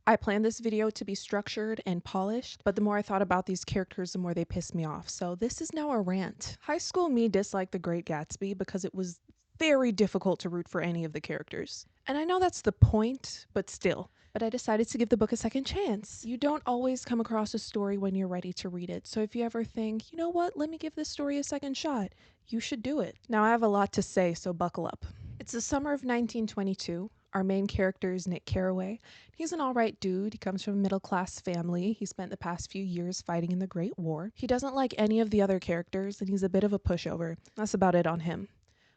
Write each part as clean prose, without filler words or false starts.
I planned this video to be structured and polished, but the more I thought about these characters, the more they pissed me off. So this is now a rant. High school me disliked The Great Gatsby because it was very difficult to root for any of the characters. And I know that's the point, but still. But I decided to give the book a second chance. You don't always come across a story when you're ready to read it. So if you ever think, you know what, let me give this story a second shot, you should do it. Now I have a lot to say, so buckle up. It's the summer of 1922. Our main character is Nick Carraway. He's an alright dude. He comes from a middle class family. He spent the past few years fighting in the Great War. He doesn't like any of the other characters, and he's a bit of a pushover. That's about it on him.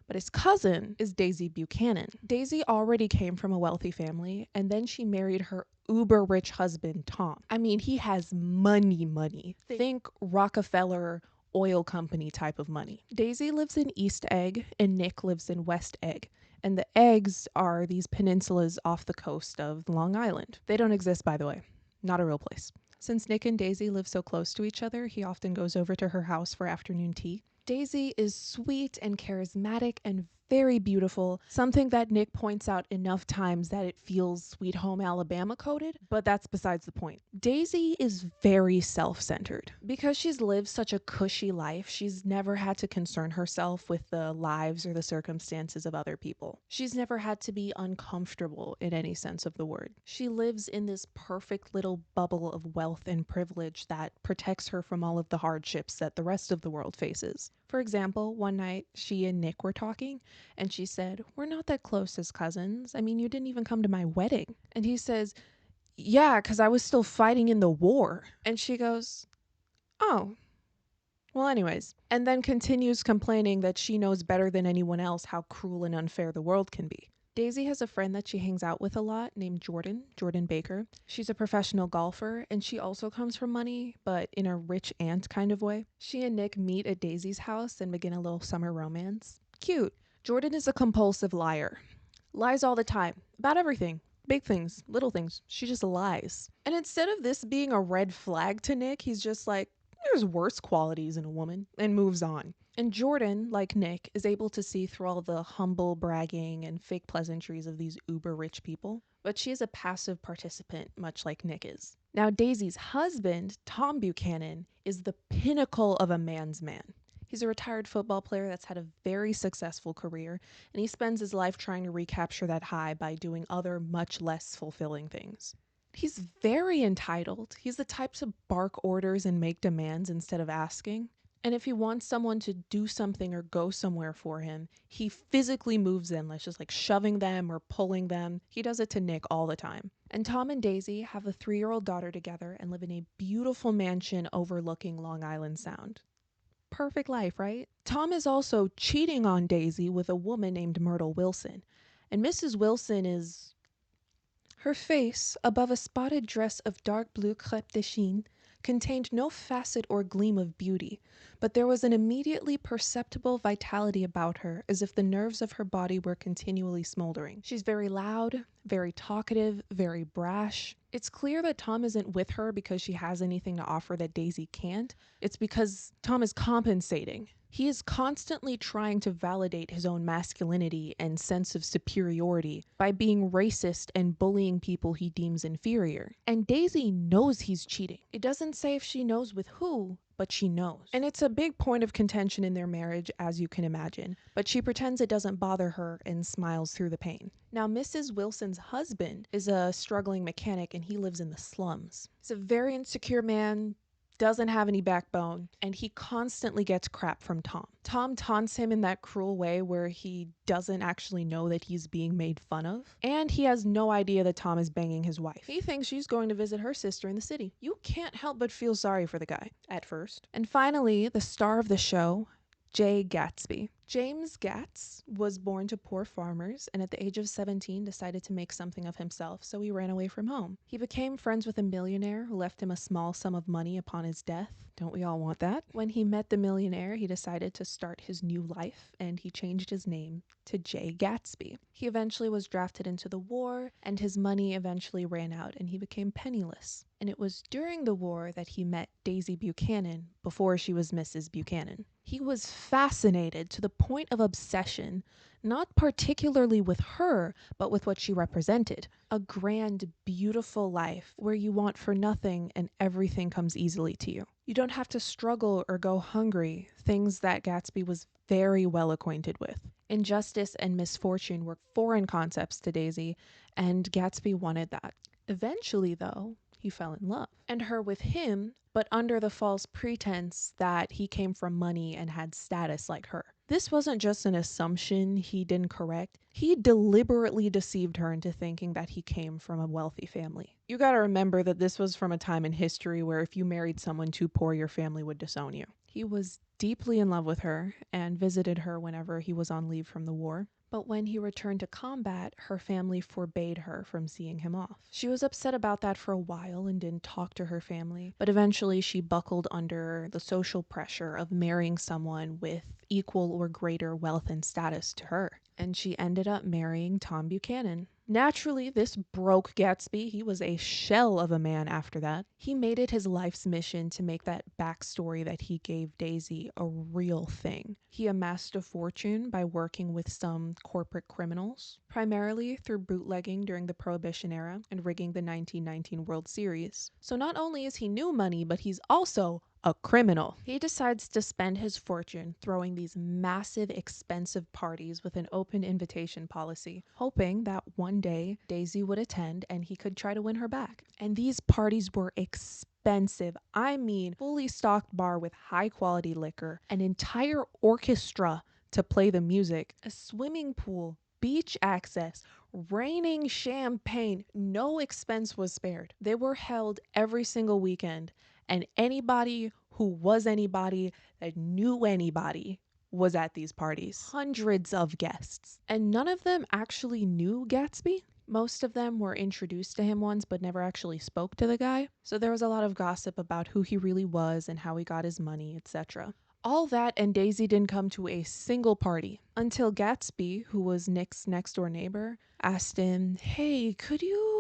But his cousin is Daisy Buchanan. Daisy already came from a wealthy family, and then she married her uber rich husband, Tom. I mean, he has money. Think Rockefeller oil company type of money. Daisy lives in East Egg, and Nick lives in West Egg. And the eggs are these peninsulas off the coast of Long Island. They don't exist, by the way. Not a real place. Since Nick and Daisy live so close to each other, he often goes over to her house for afternoon tea. Daisy is sweet and charismatic and very beautiful, something that Nick points out enough times that it feels Sweet Home Alabama coded, but that's besides the point. Daisy is very self-centered. Because she's lived such a cushy life, she's never had to concern herself with the lives or the circumstances of other people. She's never had to be uncomfortable in any sense of the word. She lives in this perfect little bubble of wealth and privilege that protects her from all of the hardships that the rest of the world faces. For example, one night she and Nick were talking, and she said, "We're not that close as cousins. I mean, you didn't even come to my wedding." And he says, "Yeah, because I was still fighting in the war." And she goes, "Oh, well, anyways." And then continues complaining that she knows better than anyone else how cruel and unfair the world can be. Daisy has a friend that she hangs out with a lot named Jordan Baker. She's a professional golfer, and she also comes from money, but in a rich aunt kind of way. She and Nick meet at Daisy's house and begin a little summer romance. Cute. Jordan is a compulsive liar. Lies all the time. About everything. Big things, little things. She just lies. And instead of this being a red flag to Nick, he's just like, there's worse qualities in a woman, and moves on. And Jordan, like Nick, is able to see through all the humble bragging and fake pleasantries of these uber rich people, but she is a passive participant, much like Nick is. Now, Daisy's husband, Tom Buchanan, is the pinnacle of a man's man. He's a retired football player that's had a very successful career, and he spends his life trying to recapture that high by doing other much less fulfilling things. He's very entitled. He's the type to bark orders and make demands instead of asking. And if he wants someone to do something or go somewhere for him, he physically moves them, like just like shoving them or pulling them. He does it to Nick all the time. And Tom and Daisy have a 3-year-old daughter together and live in a beautiful mansion overlooking Long Island Sound. Perfect life, right? Tom is also cheating on Daisy with a woman named Myrtle Wilson. And Mrs. Wilson is... Her face, above a spotted dress of dark blue crêpe de chine, contained no facet or gleam of beauty, but there was an immediately perceptible vitality about her, as if the nerves of her body were continually smoldering. She's very loud, very talkative, very brash. It's clear that Tom isn't with her because she has anything to offer that Daisy can't. It's because Tom is compensating. He is constantly trying to validate his own masculinity and sense of superiority by being racist and bullying people he deems inferior. And Daisy knows he's cheating. It doesn't say if she knows with who, but she knows. And it's a big point of contention in their marriage, as you can imagine, but she pretends it doesn't bother her and smiles through the pain. Now, Mrs. Wilson's husband is a struggling mechanic, and he lives in the slums. He's a very insecure man, doesn't have any backbone, and he constantly gets crap from Tom. Tom taunts him in that cruel way where he doesn't actually know that he's being made fun of, and he has no idea that Tom is banging his wife. He thinks she's going to visit her sister in the city. You can't help but feel sorry for the guy, at first. And finally, the star of the show, J. Gatsby. James Gatz was born to poor farmers and at the age of 17 decided to make something of himself, so he ran away from home. He became friends with a millionaire who left him a small sum of money upon his death. Don't we all want that? When he met the millionaire, he decided to start his new life, and he changed his name to J. Gatsby. He eventually was drafted into the war, and his money eventually ran out, and he became penniless. And it was during the war that he met Daisy Buchanan before she was Mrs. Buchanan. He was fascinated to the point of obsession not particularly with her, but with what she represented. A grand, beautiful life where you want for nothing and everything comes easily to you. You don't have to struggle or go hungry, things that Gatsby was very well acquainted with. Injustice and misfortune were foreign concepts to Daisy, and Gatsby wanted that. Eventually, though, he fell in love, and her with him, but under the false pretense that he came from money and had status like her. This wasn't just an assumption he didn't correct. He deliberately deceived her into thinking that he came from a wealthy family. You gotta remember that this was from a time in history where if you married someone too poor, your family would disown you. He was deeply in love with her and visited her whenever he was on leave from the war. But when he returned to combat, her family forbade her from seeing him off. She was upset about that for a while and didn't talk to her family, but eventually she buckled under the social pressure of marrying someone with equal or greater wealth and status to her. And she ended up marrying Tom Buchanan. Naturally, this broke Gatsby. He was a shell of a man after that. He made it his life's mission to make that backstory that he gave Daisy a real thing. He amassed a fortune by working with some corporate criminals, primarily through bootlegging during the Prohibition era and rigging the 1919 World Series. So not only is he new money, but he's also a criminal. He decides to spend his fortune throwing these massive, expensive parties with an open invitation policy, hoping that one day Daisy would attend and he could try to win her back. And these parties were expensive. I mean, fully stocked bar with high quality liquor, an entire orchestra to play the music, a swimming pool, beach access, raining champagne. No expense was spared. They were held every single weekend, and anybody who was anybody that knew anybody was at these parties. Hundreds of guests. And none of them actually knew Gatsby. Most of them were introduced to him once but never actually spoke to the guy. So there was a lot of gossip about who he really was and how he got his money, etc. All that, and Daisy didn't come to a single party until Gatsby, who was Nick's next door neighbor, asked him, "Hey, could you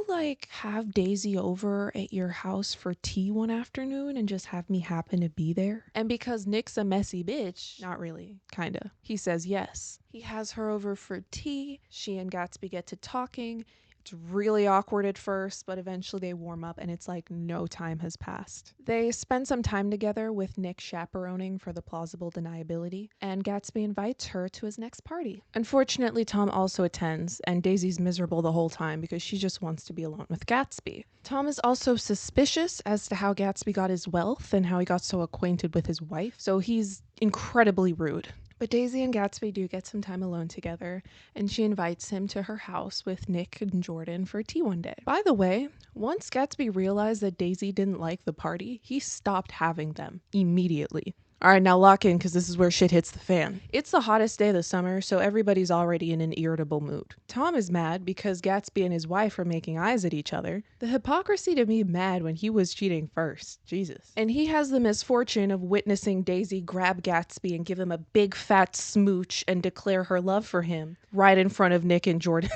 have Daisy over at your house for tea one afternoon and just have me happen to be there?" And because Nick's a messy bitch, not really, kinda, he says yes. He has her over for tea. She and Gatsby get to talking. It's really awkward at first, but eventually they warm up and it's like no time has passed. They spend some time together with Nick chaperoning for the plausible deniability, and Gatsby invites her to his next party. Unfortunately, Tom also attends, and Daisy's miserable the whole time because she just wants to be alone with Gatsby. Tom is also suspicious as to how Gatsby got his wealth and how he got so acquainted with his wife, so he's incredibly rude. But Daisy and Gatsby do get some time alone together, and she invites him to her house with Nick and Jordan for tea one day. By the way, once Gatsby realized that Daisy didn't like the party, he stopped having them immediately. All right, now lock in because this is where shit hits the fan. It's the hottest day of the summer, so everybody's already in an irritable mood. Tom is mad because Gatsby and his wife are making eyes at each other. The hypocrisy to be mad when he was cheating first. Jesus. And he has the misfortune of witnessing Daisy grab Gatsby and give him a big fat smooch and declare her love for him right in front of Nick and Jordan.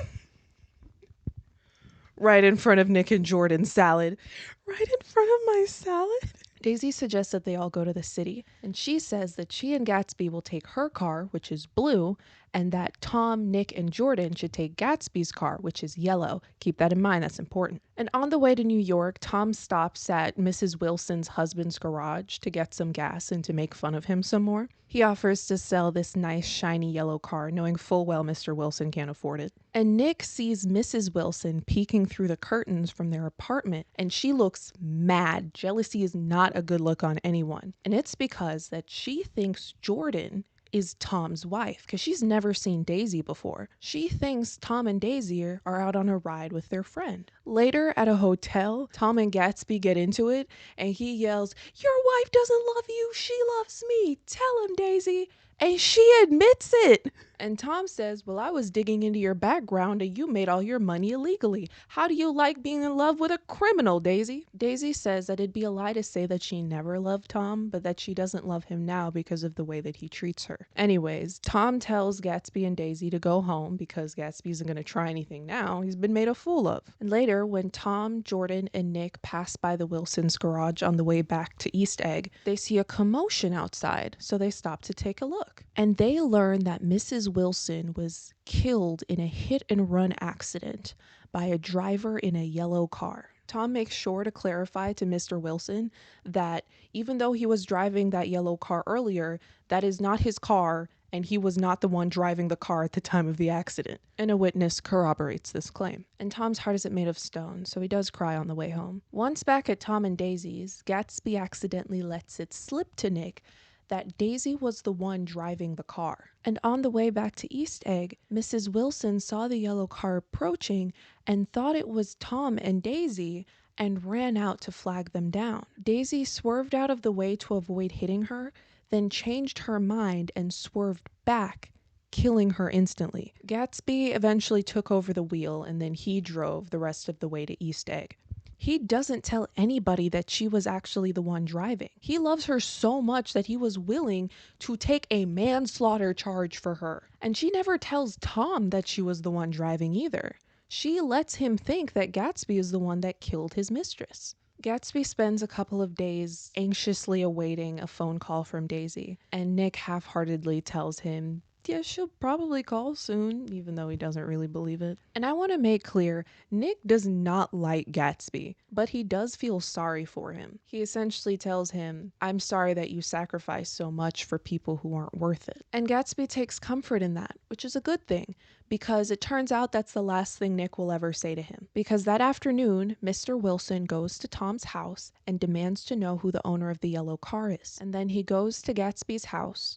Right in front of Nick and Jordan's salad. Right in front of my salad? Daisy suggests that they all go to the city, and she says that she and Gatsby will take her car, which is blue, and that Tom, Nick, and Jordan should take Gatsby's car, which is yellow. Keep that in mind, that's important. And on the way to New York, Tom stops at Mrs. Wilson's husband's garage to get some gas and to make fun of him some more. He offers to sell this nice, shiny yellow car, knowing full well Mr. Wilson can't afford it. And Nick sees Mrs. Wilson peeking through the curtains from their apartment, and she looks mad. Jealousy is not a good look on anyone. And it's because that she thinks Jordan is Tom's wife because she's never seen Daisy before. She thinks Tom and Daisy are out on a ride with their friend. Later at a hotel, Tom and Gatsby get into it and he yells, "Your wife doesn't love you, she loves me. Tell him, Daisy." And she admits it. And Tom says, "Well, I was digging into your background and you made all your money illegally. How do you like being in love with a criminal, Daisy?" Daisy says that it'd be a lie to say that she never loved Tom, but that she doesn't love him now because of the way that he treats her. Anyways, Tom tells Gatsby and Daisy to go home because Gatsby isn't going to try anything now. He's been made a fool of. And later, when Tom, Jordan, and Nick pass by the Wilsons' garage on the way back to East Egg, they see a commotion outside, so they stop to take a look. book. And they learn that Mrs. Wilson was killed in a hit-and-run accident by a driver in a yellow car. Tom makes sure to clarify to Mr. Wilson that even though he was driving that yellow car earlier, that is not his car, and he was not the one driving the car at the time of the accident. And a witness corroborates this claim. And Tom's heart isn't made of stone, so he does cry on the way home. Once back at Tom and Daisy's, Gatsby accidentally lets it slip to Nick that Daisy was the one driving the car. And on the way back to East Egg, Mrs. Wilson saw the yellow car approaching and thought it was Tom and Daisy and ran out to flag them down. Daisy swerved out of the way to avoid hitting her, then changed her mind and swerved back, killing her instantly. Gatsby eventually took over the wheel, and then he drove the rest of the way to East Egg. He doesn't tell anybody that she was actually the one driving. He loves her so much that he was willing to take a manslaughter charge for her. And she never tells Tom that she was the one driving either. She lets him think that Gatsby is the one that killed his mistress. Gatsby spends a couple of days anxiously awaiting a phone call from Daisy, and Nick half-heartedly tells him, yeah, she'll probably call soon, even though he doesn't really believe it. And I want to make clear, Nick does not like Gatsby, but he does feel sorry for him. He essentially tells him, I'm sorry that you sacrificed so much for people who aren't worth it. And Gatsby takes comfort in that, which is a good thing, because it turns out that's the last thing Nick will ever say to him. Because that afternoon, Mr. Wilson goes to Tom's house and demands to know who the owner of the yellow car is. And then he goes to Gatsby's house,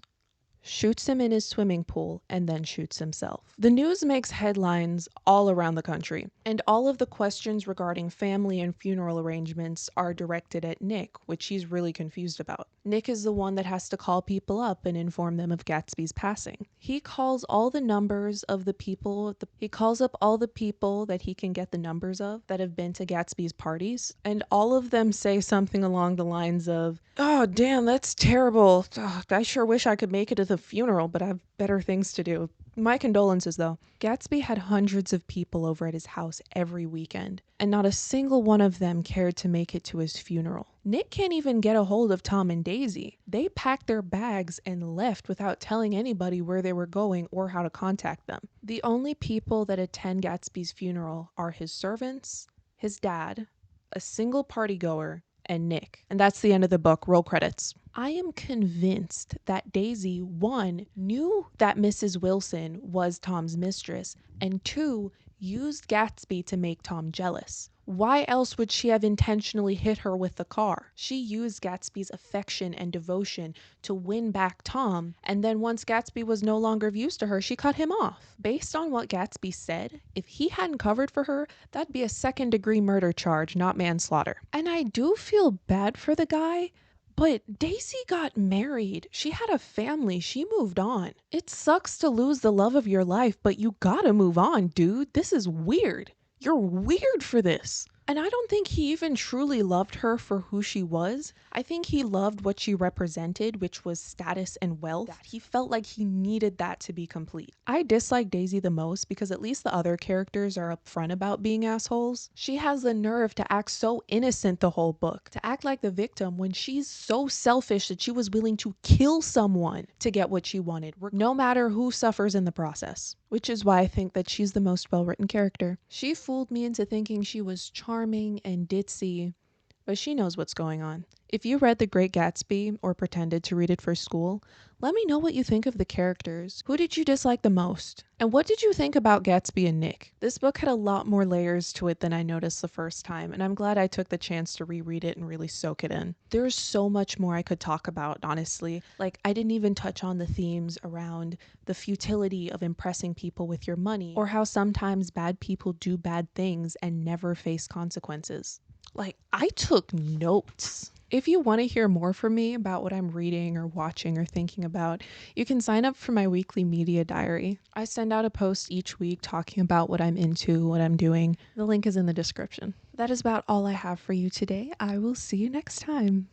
shoots him in his swimming pool, and then shoots himself. The news makes headlines all around the country, and all of the questions regarding family and funeral arrangements are directed at Nick, which he's really confused about. Nick is the one that has to call people up and inform them of Gatsby's passing. He calls all the numbers of the people, he calls up all the people that he can get the numbers of that have been to Gatsby's parties, and all of them say something along the lines of, oh, damn, that's terrible. Ugh, I sure wish I could make it to the funeral, but I have better things to do. My condolences, though. Gatsby had hundreds of people over at his house every weekend, and not a single one of them cared to make it to his funeral. Nick can't even get a hold of Tom and Daisy. They packed their bags and left without telling anybody where they were going or how to contact them. The only people that attend Gatsby's funeral are his servants, his dad, a single party goer, and Nick. And that's the end of the book. Roll credits. I am convinced that Daisy, 1, knew that Mrs. Wilson was Tom's mistress, and 2, used Gatsby to make Tom jealous. Why else would she have intentionally hit her with the car? She used Gatsby's affection and devotion to win back Tom, and then once Gatsby was no longer of use to her, she cut him off. Based on what Gatsby said, if he hadn't covered for her, that'd be a second-degree murder charge, not manslaughter. And I do feel bad for the guy, but Daisy got married. She had a family. She moved on. It sucks to lose the love of your life, but you gotta move on, dude. This is weird. You're weird for this. And I don't think he even truly loved her for who she was. I think he loved what she represented, which was status and wealth. He felt like he needed that to be complete. I dislike Daisy the most because at least the other characters are upfront about being assholes. She has the nerve to act so innocent the whole book, to act like the victim when she's so selfish that she was willing to kill someone to get what she wanted, no matter who suffers in the process. Which is why I think that she's the most well-written character. She fooled me into thinking she was charming and ditzy, but she knows what's going on. If you read The Great Gatsby or pretended to read it for school, let me know what you think of the characters. Who did you dislike the most? And what did you think about Gatsby and Nick? This book had a lot more layers to it than I noticed the first time, and I'm glad I took the chance to reread it and really soak it in. There's so much more I could talk about, honestly. Like, I didn't even touch on the themes around the futility of impressing people with your money, or how sometimes bad people do bad things and never face consequences. Like, I took notes. If you want to hear more from me about what I'm reading or watching or thinking about, you can sign up for my weekly media diary. I send out a post each week talking about what I'm into, what I'm doing. The link is in the description. That is about all I have for you today. I will see you next time.